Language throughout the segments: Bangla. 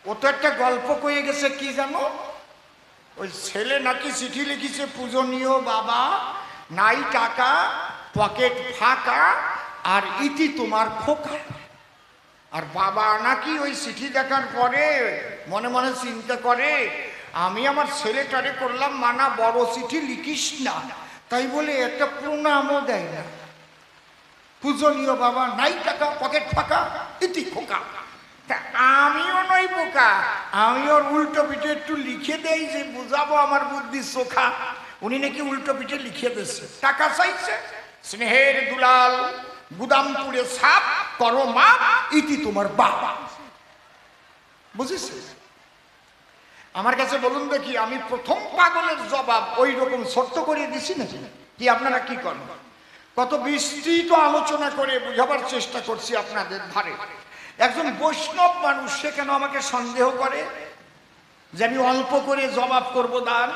ও তো একটা গল্প কয়ে গেছে, কি জানো, ওই ছেলে নাকি চিঠি লিখেছে, পূজনীয় বাবা নাই টাকা, পকেট ফাঁকা, আর ইতি তোমার খোকা। আর বাবা নাকি ওই চিঠি দেখার পরে মনে মনে চিন্তা করে, আমি আমার ছেলেটারে করলাম মানা, বড় চিঠি লিখিস না, তাই বলে একটা প্রণামও দেয় না। পূজনীয় বাবা নাই টাকা, পকেট ফাঁকা, ইতি খোকা। তা আমিও নই বোকা, আমি ওর উল্টো পিঠে একটু লিখে দেই যে বুঝাবো আমার বুদ্ধি চোখা। উনি নাকি উল্টো পিঠে লিখে দিচ্ছে, টাকা চাইছে, স্নেহের দুলাল গুদামপুরে সাপ করো মা, ইতি তোমার বাবা। বুঝেছে? আমার কাছে বলুন দেখি, আমি প্রথম পাগলের জবাব ওই রকম ছোট্ট করে দিছি নাকি? কি আপনারা কি করেন? কত বিস্তৃত আলোচনা করে বুঝাবার চেষ্টা করছি আপনাদের ধারে। একজন বৈষ্ণব মানুষ, সে কেন আমাকে সন্দেহ করে যে আমি অল্প করে জবাব করব দান?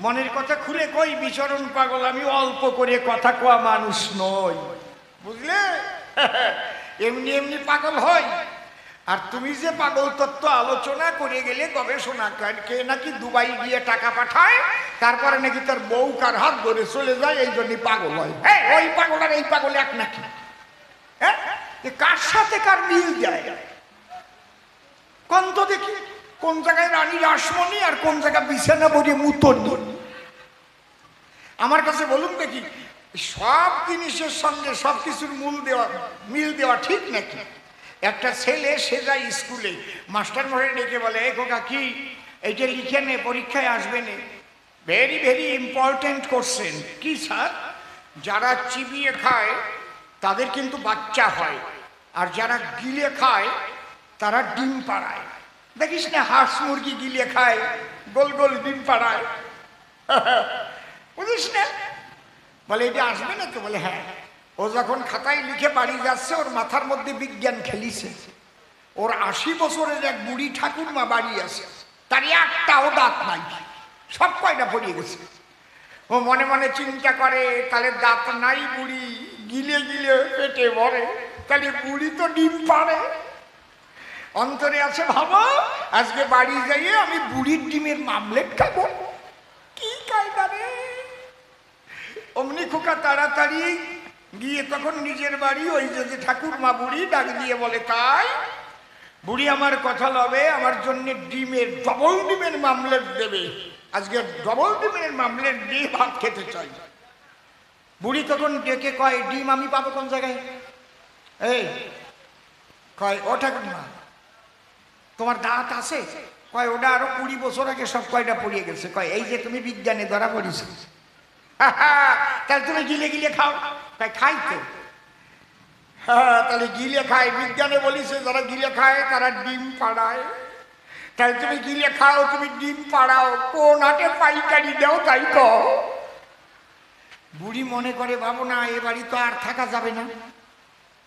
মনের কথা খুলে কই, বিচরণ পাগল, আমি অল্প করে কথা কোয়া মানুষ নই, বুঝলে? এমনি এমনি পাগল হয়। আর তুমি যে পাগল তত্ত্ব আলোচনা করে গেলে, গবেষণা কে নাকি দুবাই গিয়ে টাকা পাঠায়, তারপরে নাকি তার বউ কার হাত ধরে চলে যায়, এই জন্যই পাগল হয়। হ্যাঁ, ওই পাগল আর এই পাগল এক নাকি? হ্যাঁ, কার সাথে কার মিল যায় কোন তো দেখি? কোন জায়গায় রানী রাসমণি আর কোন জায়গায় বিছানা বড়ি মুতনি? আমার কাছে বলুন দেখি, সব জিনিসের সঙ্গে সবকিছুর মিল দেওয়া ঠিক নাকি? একটা ছেলে, সে যায় স্কুলে, মাস্টার মশাই ডেকে বলে, এই খোকা কি এইটা লিখে নে, পরীক্ষায় আসবে নে, ভেরি ভেরি ইম্পর্টেন্ট কোশ্চেন। কি স্যার? যারা চিবিয়ে খায় তাদের কিন্তু বাচ্চা হয়, আর যারা গিলে খায় তারা ডিম পাড়ায়। দেখিস না, হাঁস মুরগি গিলে খায়, গোল গোল ডিম পাড়ায়, বুঝিস না? বলে এটা আসবে না তো? বলে হ্যাঁ। ও যখন খাতায় লিখে বাড়ি যাচ্ছে, ওর মাথার মধ্যে বিজ্ঞান খেলিছে। ওর 80 বছরের এক বুড়ি ঠাকুরমা বাড়ি আছে, তার একটাও দাঁত নাই, সব কয়টা পড়িয়ে গেছে। ও মনে মনে চিন্তা করে, তাহলে দাঁত নাই বুড়ি, গিলে গিলে পেটে ভরে, তাহলে বুড়ি তো ডিম পাড়ে। অন্তরে আছে, ভাবো আজকে বাড়ি যাইয়ে আমি বুড়ির ডিমের মামলেট খাবো। কি কায়দা রে! অমনি খোকা তাড়াতাড়ি গিয়ে তখন নিজের বাড়ি, ওই যে ঠাকুরমা বুড়ি ডাক দিয়ে বলে, তাই বুড়ি আমার কথা লবে, আমার জন্য ডিমের ডবল ডিমের মামলেট দেবে, আজকে ডবল ডিমের মামলেট দিয়ে ভাত খেতে চাই। বুড়ি তখন ডেকে কয়, ডিম আমি পাবো কোন জায়গায়? এই কয়, ও ঠাকুরমা তোমার দাঁত আছে? কয়, ওটা আরো 20 বছর আগে সব কয়টা পড়িয়ে গেছে। কয়, এই যে তুমি বিজ্ঞানে ধরা পড়িস, তাহলে তুমি গিলে গিলে খাও? কয়, খাই তো। হ্যাঁ, তাহলে গিলে খায়, বিজ্ঞানে বলিছে যারা গিলে খায় তারা ডিম পাড়ায়, তাহলে তুমি গিলে খাও, তুমি ডিম পাড়াও, কোন হাটে পাইকারি দাও তাই কও? বুড়ি মনে করে, ভাবো না এ বাড়ি তো আর থাকা যাবে না,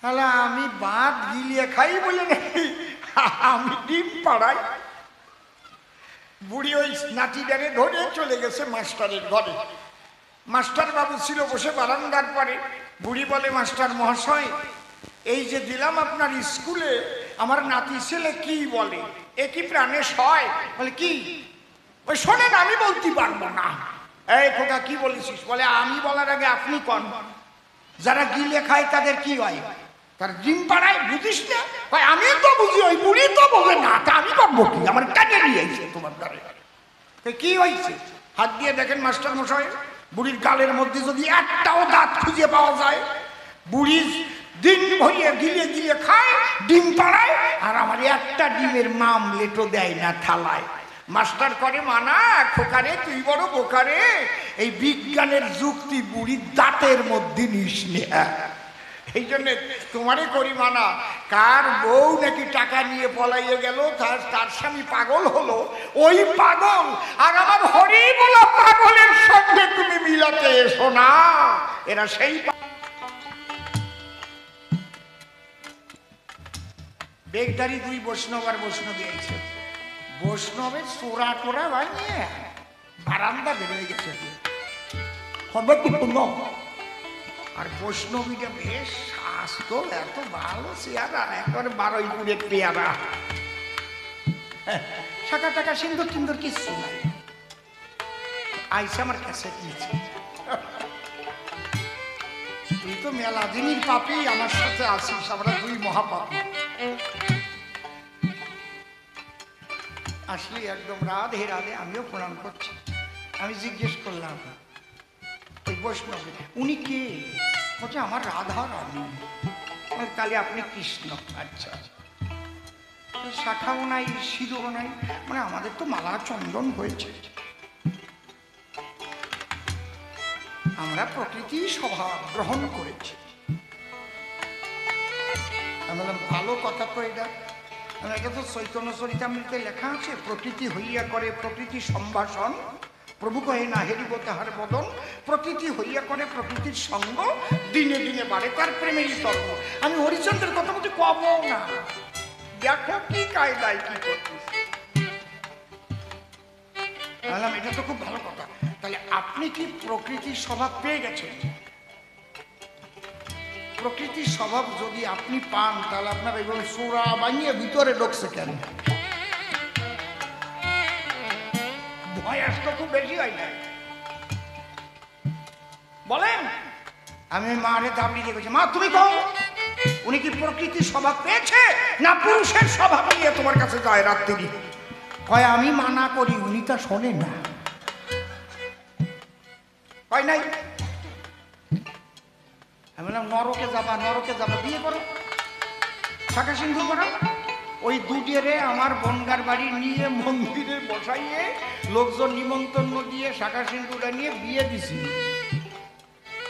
তাহলে আমি ভাত গিলিয়ে খাই বলে নাকি আমি ডিম পাড়াই। বুড়ি ওই নাতিটারে ধরে চলে গেছে মাস্টারের ঘরে। মাস্টার বাবু ছিল বসে বারান্দার পরে। বুড়ি বলে, মাস্টার মহাশয়, এই যে দিলাম আপনার স্কুলে, আমার নাতি ছেলে কি বলে, এ কি প্রাণে সয়? বলে, কি? ওই শোনেন, আমি বলতে পারবো না। এই খোকা কি বলেছিস? বলে, আমি বলার আগে আপনি কন। যারা গিলে খায় তাদের কি হয়? তার ডিম পাড়ায়, বুঝিস না? আমি তো বুঝি, ওই বুড়ি তো বোঝে না, তা আমি করবো কি? আমার কাজে নিয়েছে তোমার ঘরে। কি হয়েছে? হাত দিয়ে দেখেন মাস্টার মশাই, বুড়ির গালের মধ্যে যদি একটাও দাঁত খুঁজে পাওয়া যায়, বুড়ি দিন ভরিয়ে গিলে গিলে খায়, ডিম পাড়ায়, আর আমার একটা ডিমের মামলেটও দেয় না থালায়। মাস্টার করে মানা, খোকারে তুই বড় বোকারে, এই বিজ্ঞানের যুক্তি বুড়ির দাঁতের মধ্যে নিস না। এই জন্যে তোমারে করি মানা, কার বউ নাকি টাকা নিয়ে পলাইয়ে গেল, তার স্বামী পাগল হলো, ওই পাগল আর আমার হরি বলা পাগলের সঙ্গে তুমি মিলাতে এসো না। এরা সেই বেগদারি দুই বৈষ্ণব আর বৈষ্ণবী আছে। বৈষ্ণবের চোরা টোরা বানিয়ে বারান্দা বেরোয় গেছে, হবে কি আর বৈষ্ণবীটা বেশ স্বাস্থ্য, এত ভালো চেহারা, একেবারে 12 পেয়ারা। শাখা টাকা সিন্দুর টিন্দুর কিচ্ছু নাই। আইসে আমার কাছে দিয়েছে, তুই তো মেলা দিনের পাপি, আমার সাথে আসিস, আমরা দুই মহাপাপী। আসলি একদম রাধে রাধে, আমিও প্রণাম করছি। আমি জিজ্ঞেস করলাম ওই বৈষ্ণব উনি কে? বলছে আমার রাধা রানী। তাহলে আপনি কৃষ্ণ? আচ্ছা। শাখাও নাই, সিঁদুরও নাই, মানে আমাদের তো মালা চন্দন হয়েছে, আমরা প্রকৃতি স্বভাব গ্রহণ করেছি। আমি বললাম ভালো কথা তো এটা, এটা তো চৈতন্য চরিতামৃতে লেখা আছে, প্রকৃতি হইয়া করে প্রকৃতি সম্ভাষণ, প্রভু কহে না হেরিব তাহার বদন, প্রকৃতি হইয়া করে প্রকৃতির সঙ্গ, দিনে দিনে বাড়ে তার প্রেমেরই তর্ক। আমি হরিচন্দ্রের কথা বলতে কব না, দেখো কি কায়দায় কি করছিস। বললাম এটা তো খুব ভালো কথা, তাহলে আপনি কি প্রকৃতির স্বভাব পেয়ে গেছেন? প্রকৃতির স্বভাব যদি আপনি পান, তাহলে আপনার এইভাবে সোরা বানিয়ে ভিতরে ঢুকছে কেন? বয়স তো খুব বেশি হয় না, বলেন। আমি মারে দাবড়ি দিয়ে বলছি, মা তুমি কও উনি কি প্রকৃতির স্বভাব পেয়েছে না পুরুষের স্বভাব নিয়ে তোমার কাছে যায় রাত্রি? কয় আমি মানা করি, উনি তা শোনেন না। কয় নাই, আমি বললাম নরকে যাবা, নরকে যাবা, বিয়ে করো, শাখা সিন্ধু করো। ওই দুটিরে আমার বনগার বাড়ি নিয়ে মন্দিরে বসাইয়ে লোকজন নিমন্ত্রণ দিয়ে শাখা সিন্ধুটা নিয়ে বিয়ে দিছি,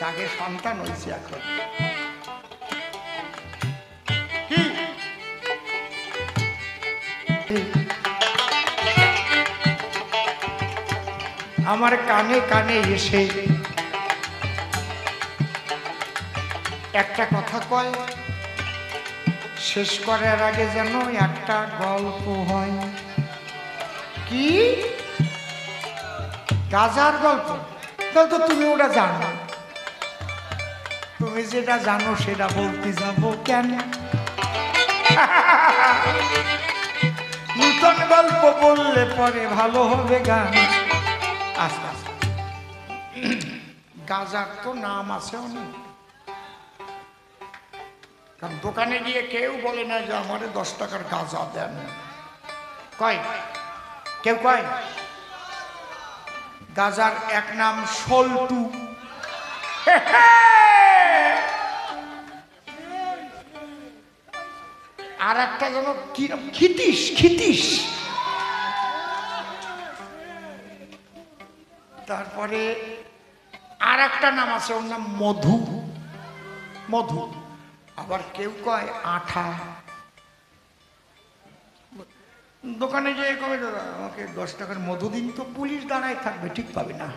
তাকে সন্তান হয়েছে। এখন আমার কানে কানে এসে একটা কথা কয়, শেষ করার আগে যেন একটা গল্প হয়। কি গাজার গল্প? তো তুমি ওটা জানো, তুমি যেটা জানো সেটা বলতে যাবো কেন? নূতন গল্প বললে পরে ভালো হবে গান। আস্তে আস্তে গাজার তো নাম আছে অনেক, কারণ দোকানে গিয়ে কেউ বলে না যে আমারে 10 টাকার গাঁজা দেন, কয় কেউ কয় গাজার এক নাম সল্টু, আর একটা যেন কি খিতিস, খিতিস, তারপরে আর একটা নাম আছে ওর নাম মধু, মধু। আবার কেউ কয় আঠা। দোকানে যেয়ে কবে দাদা আমাকে 10 টাকার মধু দিন, তো পুলিশ দাঁড়ায় থাকবে, ঠিক পাবে না।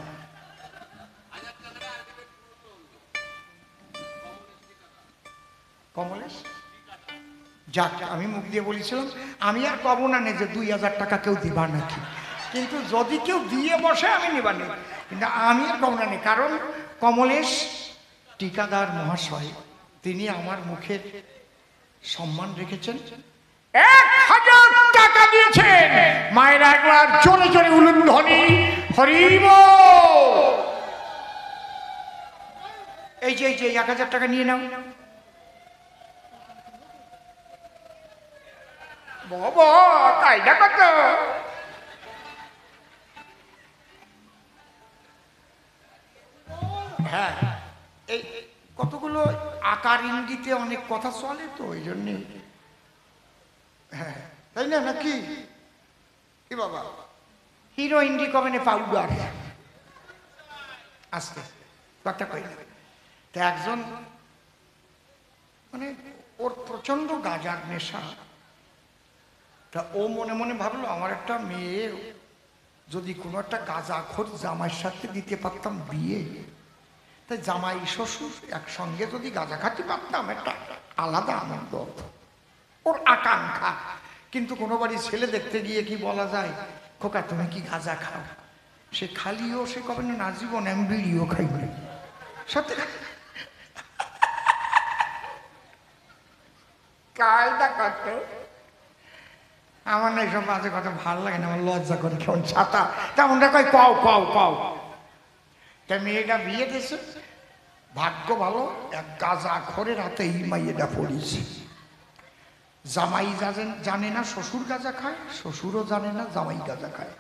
কমলেশ যাক, আমি মুখ দিয়ে বলেছিলাম আমি আর কব না যে 2000 টাকা কেউ দিবা নাকি, কিন্তু যদি কেউ দিয়ে বসে আমি নিবা নেই, কিন্তু আমি আর কব না, কারণ কমলেশ টিকাদার মহাশয় তিনি আমার মুখের সম্মান রেখেছেন, 1000 টাকা দিয়েছেন। মায়ের একবার চলে চলে উলুন ধ্বনি হরিব। এই যে 1000 টাকা নিয়ে নাও। বাবা কায়দা কত! হ্যাঁ, এই কতগুলো আকার ইঙ্গিতে অনেক কথা চলে তো, ওই জন্যে। হ্যাঁ তাই না, নাকি কি বাবা? হিরো ইন্ডি কমেনে পাউডার আস্তে কথা কই না। তা একজন মানে ওর প্রচন্ড গাঁজার নেশা, তা ও মনে মনে ভাবলো আমার একটা মেয়ে যদি কোনো একটা গাঁজাখোর জামাইয়ের সাথে দিতে পারতাম বিয়ে, তাই জামাই শ্বশুর একসঙ্গে যদি গাঁজা খাতে পারতাম একটা আলাদা আনন্দ, ওর আকাঙ্ক্ষা। কিন্তু কোনো বাড়ি ছেলে দেখতে গিয়ে কি বলা যায়, খোকা তুমি কি গাঁজা খাও? সে খালিও সে কবে না জীবন আমি বিড়িও খাই বলে, সত্যি কায়দা করত। আমার না এইসব বাজে কথা ভালো লাগে না, আমার লজ্জা করে কেমন ছাতা তেমনটা কয় কও কও কও। তা মেয়েটা বিয়ে দিয়েছে, ভাগ্য ভালো এক গাঁজা খোরের হাতে এই মাইয়েটা পড়িয়েছে। জামাই জানে না শ্বশুর গাঁজা খায়, শ্বশুরও জানে না জামাই গাঁজা খায়।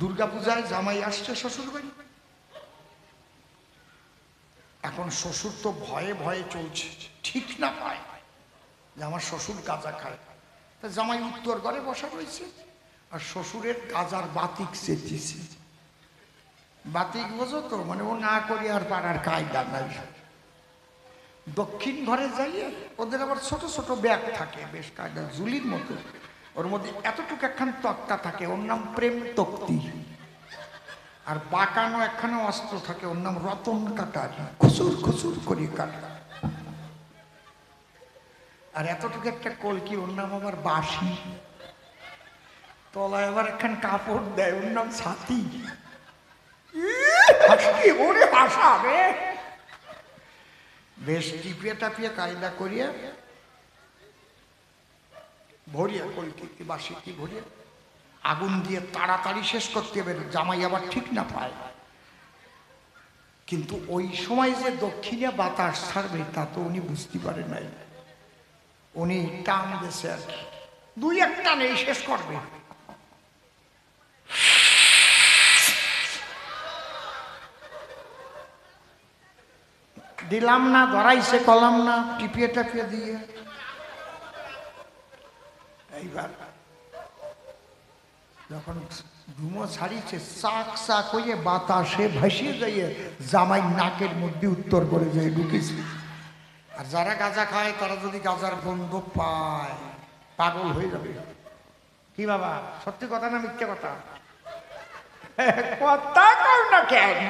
দুর্গাপূজায় জামাই আসছে শ্বশুর বাড়ি, এখন শ্বশুর তো ভয়ে ভয়ে চলছে, ঠিক না পায় যে আমার শ্বশুর গাঁজা খায়। তা জামাই উত্তর ঘরে বসা রয়েছে আর শ্বশুরের গাঁজার বাতিক চেঁচিয়েছে। বাতিক বোঝো তো, মানে ও না করি আর পাড়ার কায়দা নাই। দক্ষিণ ঘরে যাইয়ে ওদের আবার ছোট ছোট ব্যাগ থাকে বেশ কায়দা ঝুলির মতো, ওর মধ্যে এতটুকু একখান তক্তা থাকে, ওর নাম প্রেম তক্তি। আর বাঁকানো একখানে অস্ত্র থাকে, ওর নাম রতন কাটার, খুচুর খুচুর করে কাটা। আর এতটুকু একটা কলকি, ওর নাম আবার বাঁশি। তলায় আবার একখান কাপড় দেয়, ওর নাম ছাতি। ওরে ভাষা রে, বেশ টিপিয়ে টাপিয়ে কায়দা করিয়া ভরিয়া কলকি বাঁশি কি ভরিয়া আগুন দিয়ে তাড়াতাড়ি শেষ করতে হবে, জামাই আবার ঠিক না পায়। কিন্তু ওই সময় যে দক্ষিণে বাতাস ছাড়বে তা তো উনি বুঝতে পারে নাই। উনি টান দিয়েছে আর কি, দুই একটা নেই শেষ করবে। দিলাম না, ধরাইছে কলাম না, টিপিয়ে টাপিয়ে দিয়ে এইবার যখন ধুমো ছাড়িয়েছে চাক চাক হয়ে বাতাসে ভাসিয়ে যাইয়ে জামাই নাকের মধ্যে উত্তর করে যায় ঢুকেছে। আর যারা গাঁজা খায় তারা যদি গাঁজার গন্ধ পায় পাগল হয়ে যাবে। কি বাবা, সত্যি কথা না মিথ্যে কথা? কথা কও না কেন?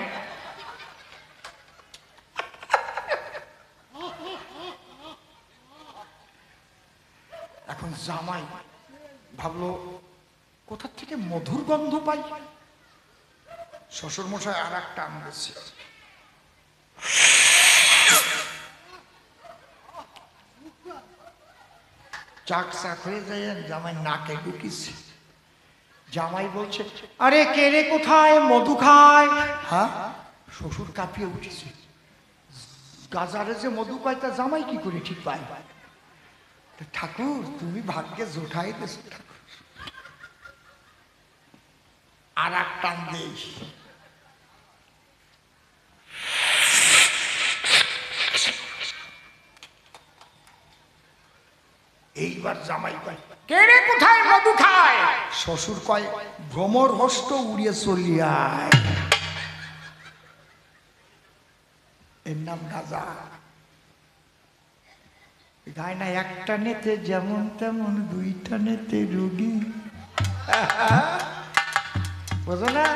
এখন জামাই ভাবলো কোথা থেকে মধুর গন্ধ পাই। শ্বশুর মশাই আর একটা আনতেছে, চাক চাক হয়ে যায়, জামাই নাকে ঢুকিছে। জামাই বলছে, আরে কে রে, কোথায় মধু খায়? হ্যাঁ, শ্বশুর কাঁপিয়ে উঠেছে। গাজারে যে মধু পায় তা জামাই কি করে ঠিক পায়? ঠাকুর তুমি ভাগ্যে জোঠাই দিয়েছ ঠাকুর। আর এক টান দেই, এইবার জামাই কয়, কে রে কোথায় মধু খায়? শ্বশুর কয়, ভ্রমর হস্ত উড়িয়ে চলিয়ায়। এর নাম গাঁজা। গায় না, একটা নেতে যেমন তেমন, দুইটা নেতে রুগী। বোঝো না?